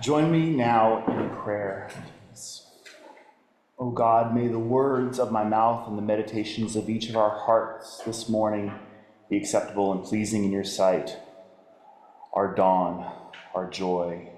Join me now in prayer. O God, may the words of my mouth and the meditations of each of our hearts this morning be acceptable and pleasing in your sight, our dawn, our joy.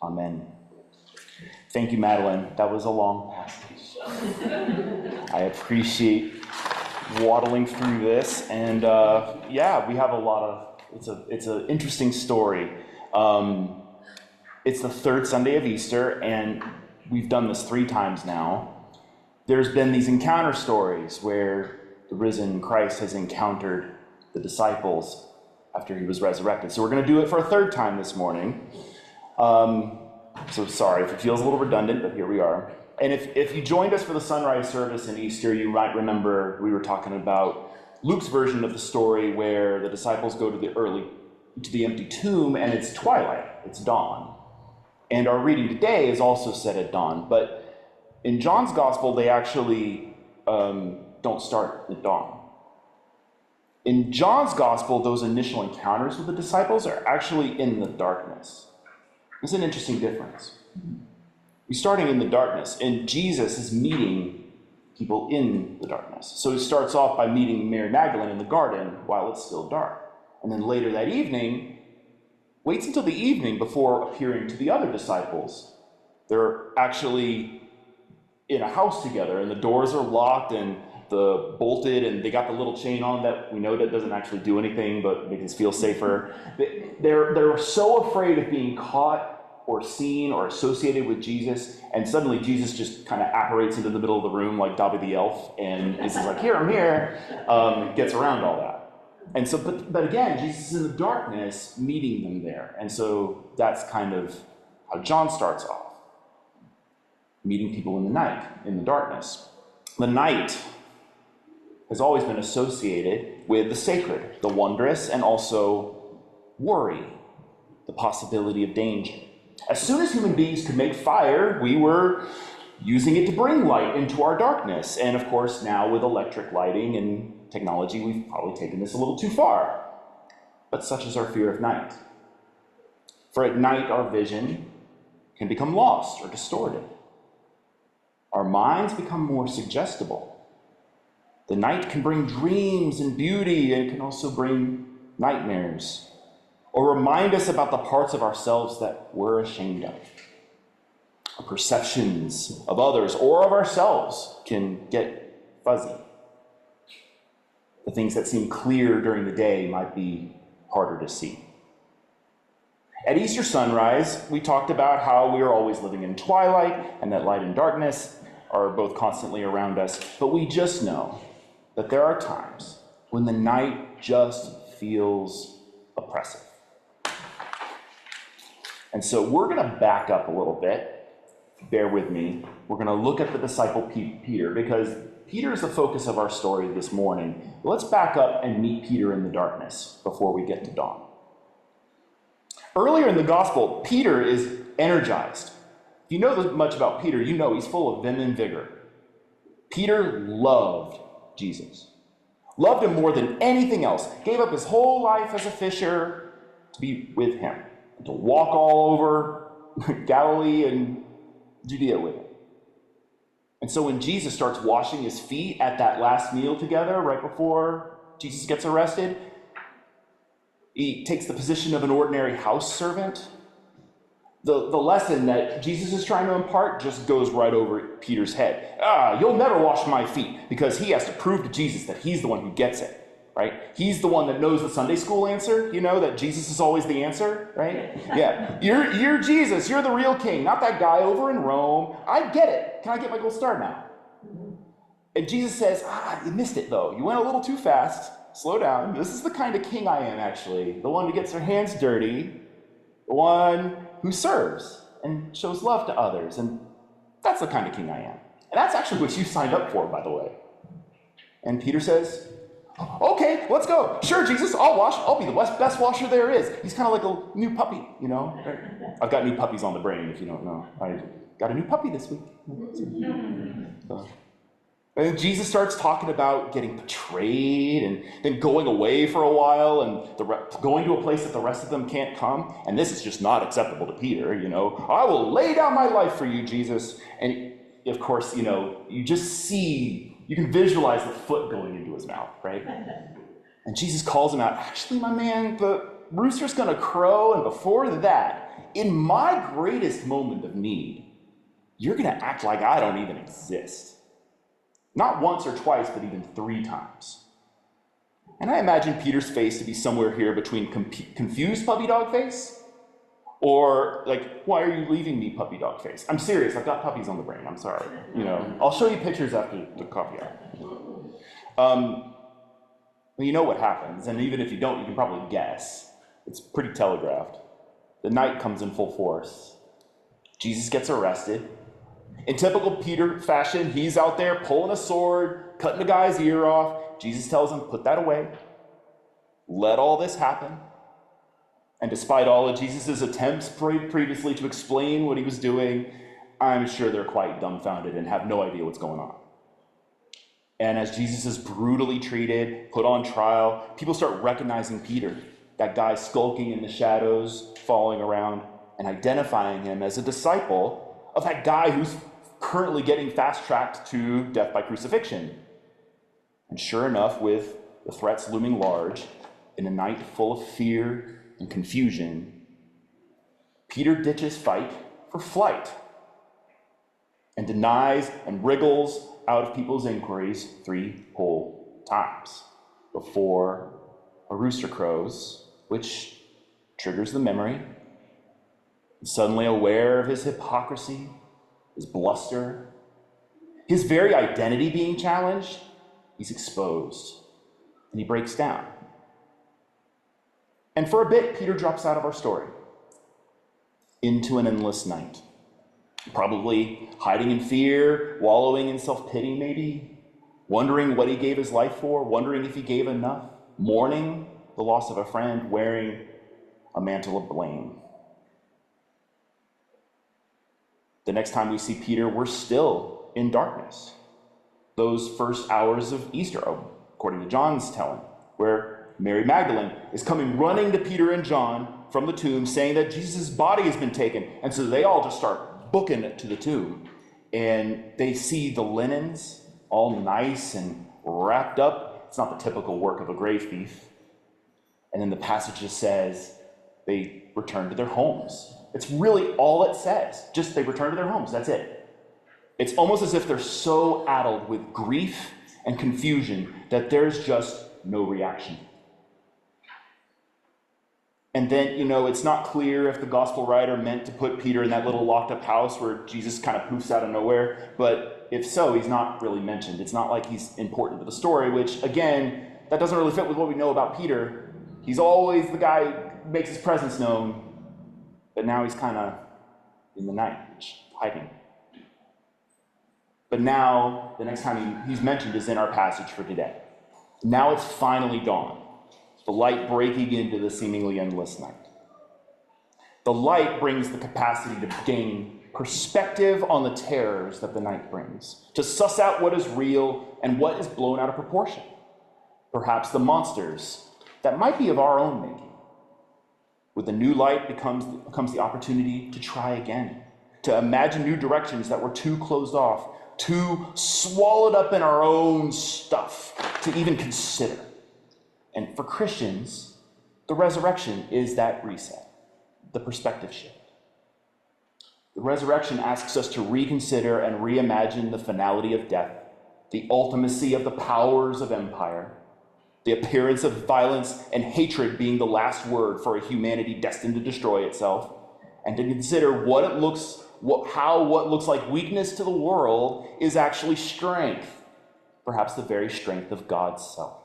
Amen. Thank you, Madeline. That was a long passage. I appreciate waddling through this, and we have a lot of, it's an interesting story. It's the third Sunday of Easter, and we've done this 3 times now. There's been these encounter stories where the risen Christ has encountered the disciples after he was resurrected. So we're going to do it for a 3rd time this morning. So sorry if it feels a little redundant, but here we are. And if you joined us for the sunrise service in Easter, you might remember we were talking about Luke's version of the story where the disciples go to the empty tomb, and it's twilight, it's dawn. And our reading today is also set at dawn, but in John's gospel, they actually don't start at dawn. In John's gospel, those initial encounters with the disciples are actually in the darkness. There's an interesting difference. He's starting in the darkness, and Jesus is meeting people in the darkness. So he starts off by meeting Mary Magdalene in the garden while it's still dark. And then later that evening, waits until the evening before appearing to the other disciples. They're actually in a house together, and the doors are locked and bolted, and they got the little chain on that we know that doesn't actually do anything but makes us feel safer. They're so afraid of being caught or seen or associated with Jesus, and suddenly Jesus just kind of apparates into the middle of the room like Dobby the elf, and is like, here, I'm here, gets around all that. And so, but again, Jesus is in the darkness meeting them there. And so that's kind of how John starts off, meeting people in the night, in the darkness. The night has always been associated with the sacred, the wondrous, and also worry, the possibility of danger. As soon as human beings could make fire, we were using it to bring light into our darkness. And of course, now with electric lighting and technology, we've probably taken this a little too far. But such is our fear of night. For at night, our vision can become lost or distorted. Our minds become more suggestible. The night can bring dreams and beauty, and it can also bring nightmares, or remind us about the parts of ourselves that we're ashamed of. Our perceptions of others or of ourselves can get fuzzy. The things that seem clear during the day might be harder to see. At Easter sunrise, we talked about how we are always living in twilight and that light and darkness are both constantly around us, but we just know that there are times when the night just feels oppressive. And so we're going to back up a little bit. Bear with me. We're going to look at the disciple Peter, because Peter is the focus of our story this morning. Let's back up and meet Peter in the darkness before we get to dawn. Earlier in the gospel, Peter is energized. If you know much about Peter, you know he's full of vim and vigor. Peter loved Jesus. Loved him more than anything else. Gave up his whole life as a fisher to be with him, to walk all over Galilee and Judea with him. And so when Jesus starts washing his feet at that last meal together, right before Jesus gets arrested, he takes the position of an ordinary house servant. The lesson that Jesus is trying to impart just goes right over Peter's head. You'll never wash my feet, because he has to prove to Jesus that he's the one who gets it. Right? He's the one that knows the Sunday school answer, that Jesus is always the answer, right? Yeah, you're Jesus, you're the real king, not that guy over in Rome. I get it. Can I get my gold star now? And Jesus says, you missed it though. You went a little too fast. Slow down. This is the kind of king I am, actually. The one who gets their hands dirty, the one who serves and shows love to others. And that's the kind of king I am. And that's actually what you signed up for, by the way. And Peter says, okay, let's go. Sure, Jesus, I'll wash. I'll be the best washer there is. He's kind of like a new puppy, I've got new puppies on the brain, if you don't know. I got a new puppy this week. So, And Jesus starts talking about getting betrayed and then going away for a while and going to a place that the rest of them can't come. And this is just not acceptable to Peter, I will lay down my life for you, Jesus. And of course, you just see, you can visualize the foot going into his mouth, right? And Jesus calls him out, actually, my man, the rooster's going to crow. And before that, in my greatest moment of need, you're going to act like I don't even exist. Not once or twice, but even 3 times. And I imagine Peter's face to be somewhere here between confused puppy dog face or like, why are you leaving me, puppy dog face? I'm serious, I've got puppies on the brain, I'm sorry. I'll show you pictures after the coffee hour. Well, you know what happens, and even if you don't, you can probably guess. It's pretty telegraphed. The night comes in full force. Jesus gets arrested. In typical Peter fashion, he's out there pulling a sword, cutting a guy's ear off. Jesus tells him, put that away. Let all this happen. And despite all of Jesus' attempts previously to explain what he was doing, I'm sure they're quite dumbfounded and have no idea what's going on. And as Jesus is brutally treated, put on trial, people start recognizing Peter, that guy skulking in the shadows, following around, and identifying him as a disciple of that guy who's currently getting fast-tracked to death by crucifixion. And sure enough, with the threats looming large, in a night full of fear and confusion, Peter ditches fight for flight and denies and wriggles out of people's inquiries 3 whole times before a rooster crows, which triggers the memory. And suddenly aware of his hypocrisy, his bluster, his very identity being challenged, he's exposed and he breaks down. And for a bit, Peter drops out of our story into an endless night, probably hiding in fear, wallowing in self-pity maybe, wondering what he gave his life for, wondering if he gave enough, mourning the loss of a friend, wearing a mantle of blame. The next time we see Peter, we're still in darkness. Those first hours of Easter, according to John's telling, where Mary Magdalene is coming running to Peter and John from the tomb, saying that Jesus' body has been taken. And so they all just start booking it to the tomb. And they see the linens all nice and wrapped up. It's not the typical work of a grave thief. And then the passage just says they return to their homes. It's really all it says. Just they return to their homes. That's it. It's almost as if they're so addled with grief and confusion that there's just no reaction. And then, it's not clear if the gospel writer meant to put Peter in that little locked up house where Jesus kind of poofs out of nowhere. But if so, he's not really mentioned. It's not like he's important to the story, which, again, that doesn't really fit with what we know about Peter. He's always the guy who makes his presence known. But now he's kind of in the night, hiding. But now, the next time he's mentioned is in our passage for today. Now it's finally dawn, the light breaking into the seemingly endless night. The light brings the capacity to gain perspective on the terrors that the night brings, to suss out what is real and what is blown out of proportion. Perhaps the monsters that might be of our own making. With the new light comes the opportunity to try again, to imagine new directions that were too closed off, too swallowed up in our own stuff to even consider. And for Christians, the resurrection is that reset, the perspective shift. The resurrection asks us to reconsider and reimagine the finality of death, the ultimacy of the powers of empire, the appearance of violence and hatred being the last word for a humanity destined to destroy itself, and to consider what looks like weakness to the world is actually strength, perhaps the very strength of God's self.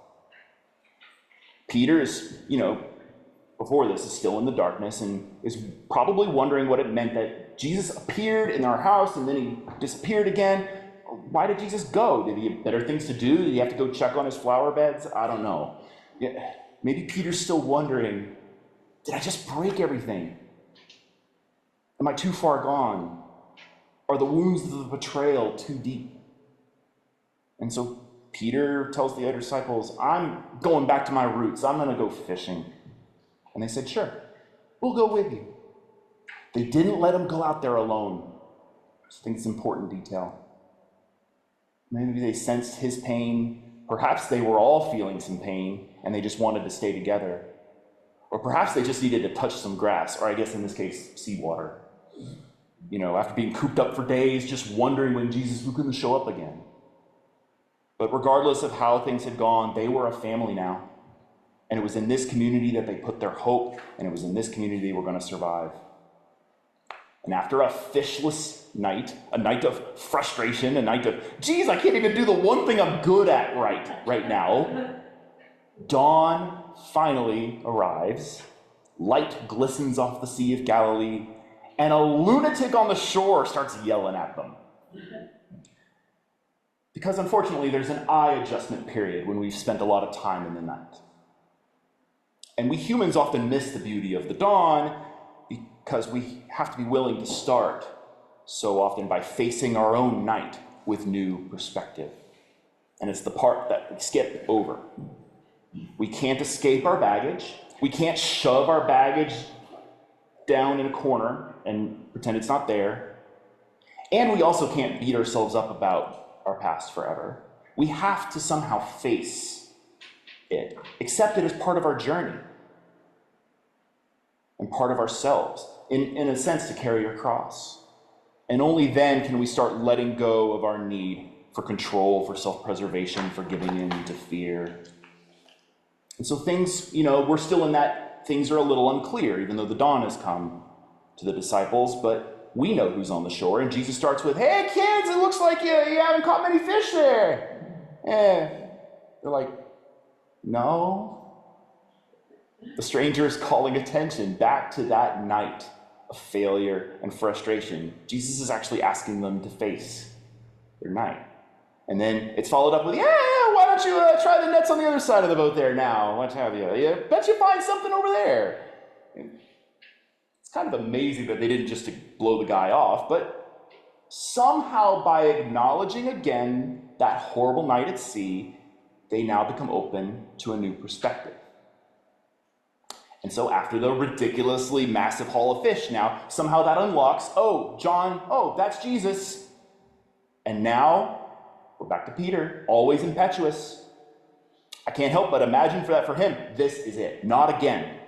Peter is, before this, is still in the darkness and is probably wondering what it meant that Jesus appeared in our house and then he disappeared again. Why did Jesus go? Did he have better things to do? Did he have to go check on his flower beds? I don't know. Maybe Peter's still wondering, did I just break everything? Am I too far gone? Are the wounds of the betrayal too deep? And so Peter tells the other disciples, I'm going back to my roots. I'm going to go fishing. And they said, sure, we'll go with you. They didn't let him go out there alone. I think it's an important detail. Maybe they sensed his pain. Perhaps they were all feeling some pain and they just wanted to stay together. Or perhaps they just needed to touch some grass, or I guess in this case, seawater. After being cooped up for days, just wondering when Jesus was going to show up again. But regardless of how things had gone, they were a family now. And it was in this community that they put their hope, and it was in this community they were going to survive. And after a fishless night, a night of frustration, a night of, geez, I can't even do the one thing I'm good at right now, dawn finally arrives, light glistens off the Sea of Galilee, and a lunatic on the shore starts yelling at them. Because unfortunately, there's an eye adjustment period when we've spent a lot of time in the night. And we humans often miss the beauty of the dawn because we have to be willing to start so often by facing our own night with new perspective. And it's the part that we skip over. We can't escape our baggage. We can't shove our baggage down in a corner and pretend it's not there. And we also can't beat ourselves up about our past forever. We have to somehow face it, accept it as part of our journey and part of ourselves, in a sense, to carry our cross. And only then can we start letting go of our need for control, for self-preservation, for giving in to fear. And so things, we're still in that, things are a little unclear, even though the dawn has come to the disciples, but we know who's on the shore, and Jesus starts with, hey kids, it looks like you haven't caught many fish there. They're like, no. The stranger is calling attention back to that night of failure and frustration. Jesus is actually asking them to face their night. And then it's followed up with, yeah, why don't you try the nets on the other side of the boat there now? What have you? Yeah, bet you find something over there. It's kind of amazing that they didn't just blow the guy off, but somehow by acknowledging again that horrible night at sea, they now become open to a new perspective. And so after the ridiculously massive haul of fish, now somehow that unlocks, oh, John, oh, that's Jesus. And now we're back to Peter, always impetuous. I can't help but imagine for him, this is it, not again.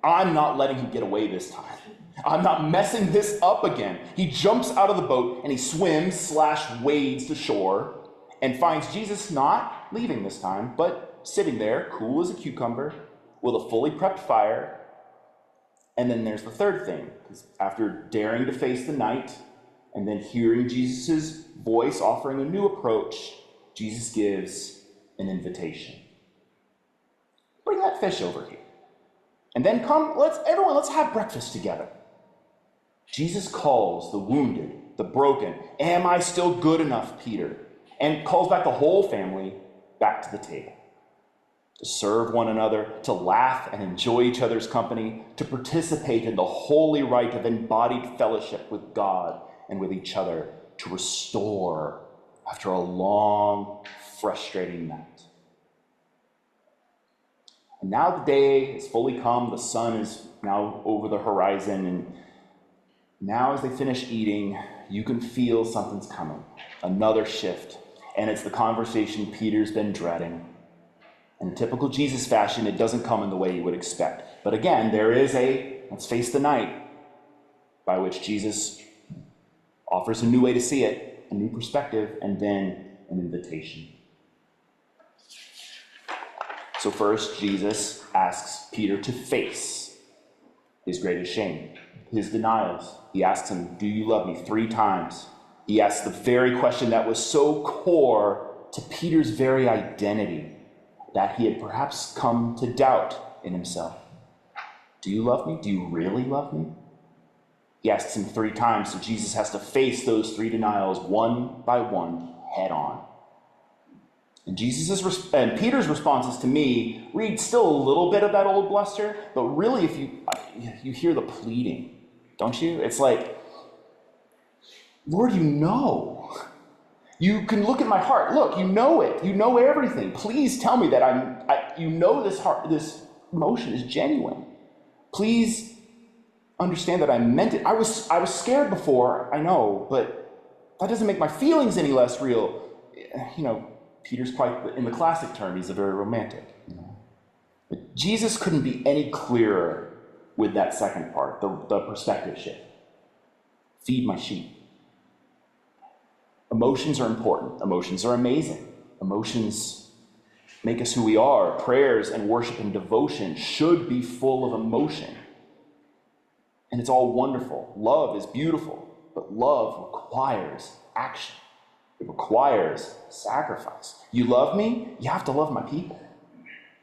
I'm not letting him get away this time. I'm not messing this up again. He jumps out of the boat and he swims/wades to shore and finds Jesus not leaving this time, but sitting there, cool as a cucumber, with a fully prepped fire. And then there's the third thing, because after daring to face the night and then hearing Jesus' voice offering a new approach, Jesus gives an invitation. Bring that fish over here. And then come, let's have breakfast together. Jesus calls the wounded, the broken, am I still good enough, Peter? And calls back the whole family back to the table. To serve one another, to laugh and enjoy each other's company, to participate in the holy rite of embodied fellowship with God and with each other, to restore after a long, frustrating night. And now the day has fully come, the sun is now over the horizon, and now as they finish eating, you can feel something's coming, another shift, and it's the conversation Peter's been dreading. In typical Jesus fashion, it doesn't come in the way you would expect. But again, there is let's face the night, by which Jesus offers a new way to see it, a new perspective, and then an invitation. So first, Jesus asks Peter to face his greatest shame, his denials. He asks him, do you love me? 3 times. He asks the very question that was so core to Peter's very identity, that he had perhaps come to doubt in himself. Do you love me? Do you really love me? He asks him 3 times, so Jesus has to face those 3 denials one by one, head on. And and Peter's responses to me read still a little bit of that old bluster, but really if you hear the pleading, don't you? It's like, Lord, you know. You can look at my heart. Look, you know it. You know everything. Please tell me that you know this emotion is genuine. Please understand that I meant it. I was scared before, I know, but that doesn't make my feelings any less real. Peter's quite, in the classic term, he's a very romantic. But Jesus couldn't be any clearer with that second part, the perspective shift. Feed my sheep. Emotions are important. Emotions are amazing. Emotions make us who we are. Prayers and worship and devotion should be full of emotion. And it's all wonderful. Love is beautiful, but love requires action. It requires sacrifice. You love me, you have to love my people.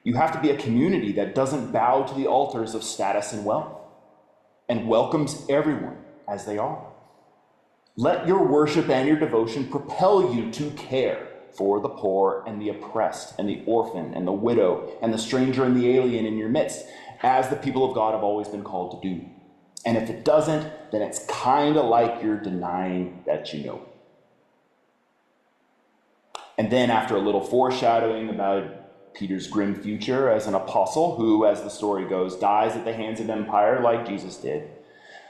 You have to be a community that doesn't bow to the altars of status and wealth and welcomes everyone as they are. Let your worship and your devotion propel you to care for the poor and the oppressed and the orphan and the widow and the stranger and the alien in your midst, as the people of God have always been called to do. And if it doesn't, then it's kind of like you're denying that you know. And then after a little foreshadowing about Peter's grim future as an apostle who, as the story goes, dies at the hands of empire like Jesus did,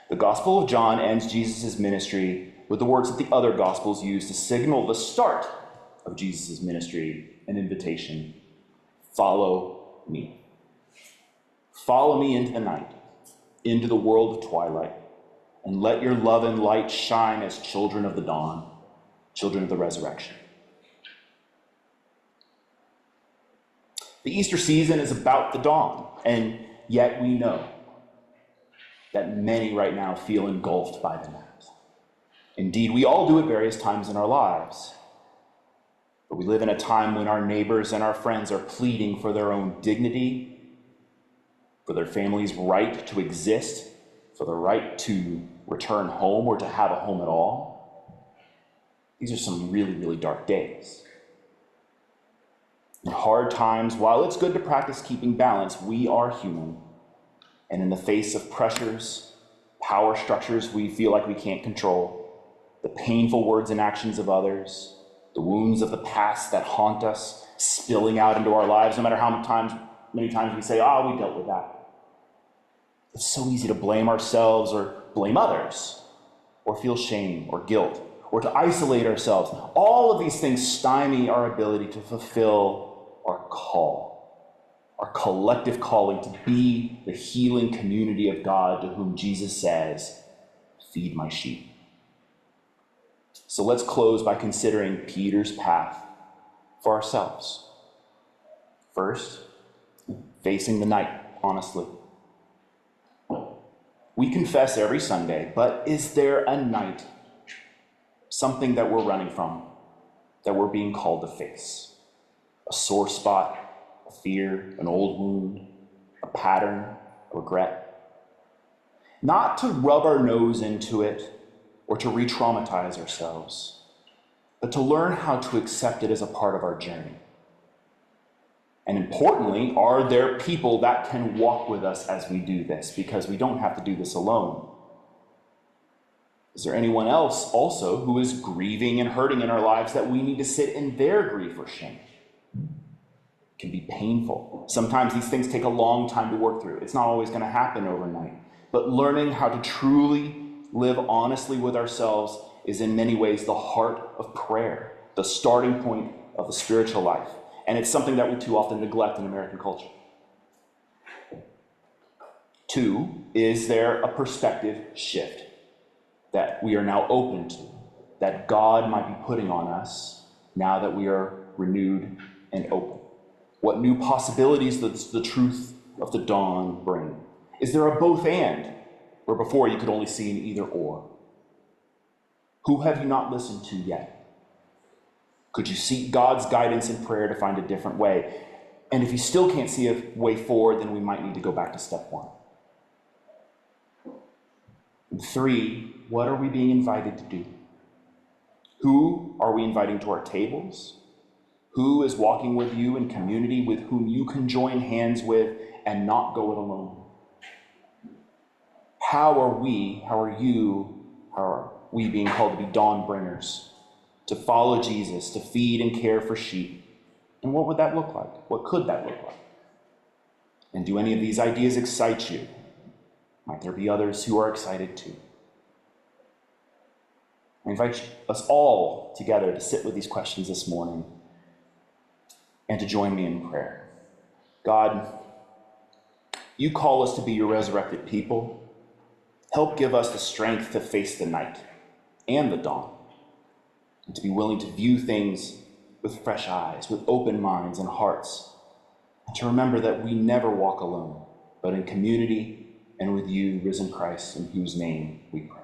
the Gospel of John ends Jesus' ministry with the words that the other Gospels use to signal the start of Jesus' ministry, an invitation: follow me. Follow me into the night, into the world of twilight, and let your love and light shine as children of the dawn, children of the resurrection. The Easter season is about the dawn, and yet we know that many right now feel engulfed by the night. Indeed, we all do at various times in our lives. But we live in a time when our neighbors and our friends are pleading for their own dignity, for their family's right to exist, for the right to return home or to have a home at all. These are some really, really dark days. In hard times, while it's good to practice keeping balance, we are human. And in the face of pressures, power structures we feel like we can't control, the painful words and actions of others, the wounds of the past that haunt us, spilling out into our lives, no matter how many times we say, we dealt with that. It's so easy to blame ourselves or blame others, or feel shame or guilt, or to isolate ourselves. All of these things stymie our ability to fulfill our call, our collective calling to be the healing community of God to whom Jesus says, feed my sheep. So let's close by considering Peter's path for ourselves. First, facing the night, honestly. We confess every Sunday, but is there a night, something that we're running from, that we're being called to face? A sore spot, a fear, an old wound, a pattern, a regret? Not to rub our nose into it or to re-traumatize ourselves, but to learn how to accept it as a part of our journey. And importantly, are there people that can walk with us as we do this? Because we don't have to do this alone. Is there anyone else also who is grieving and hurting in our lives that we need to sit in their grief or shame? It can be painful. Sometimes these things take a long time to work through. It's not always going to happen overnight. But learning how to truly live honestly with ourselves is in many ways the heart of prayer, the starting point of the spiritual life. And it's something that we too often neglect in American culture. 2, is there a perspective shift that we are now open to, that God might be putting on us now that we are renewed and open? What new possibilities does the truth of the dawn bring? Is there a both and, where before you could only see an either or? Who have you not listened to yet? Could you seek God's guidance in prayer to find a different way? And if you still can't see a way forward, then we might need to go back to step 1. And 3, what are we being invited to do? Who are we inviting to our tables? Who is walking with you in community with whom you can join hands with and not go it alone? How are we being called to be dawn bringers, to follow Jesus, to feed and care for sheep. And what would that look like? What could that look like? And do any of these ideas excite you? Might there be others who are excited too? I invite us all together to sit with these questions this morning and to join me in prayer. God, you call us to be your resurrected people. Help give us the strength to face the night and the dawn, and to be willing to view things with fresh eyes, with open minds and hearts, and to remember that we never walk alone, but in community and with you, risen Christ, in whose name we pray.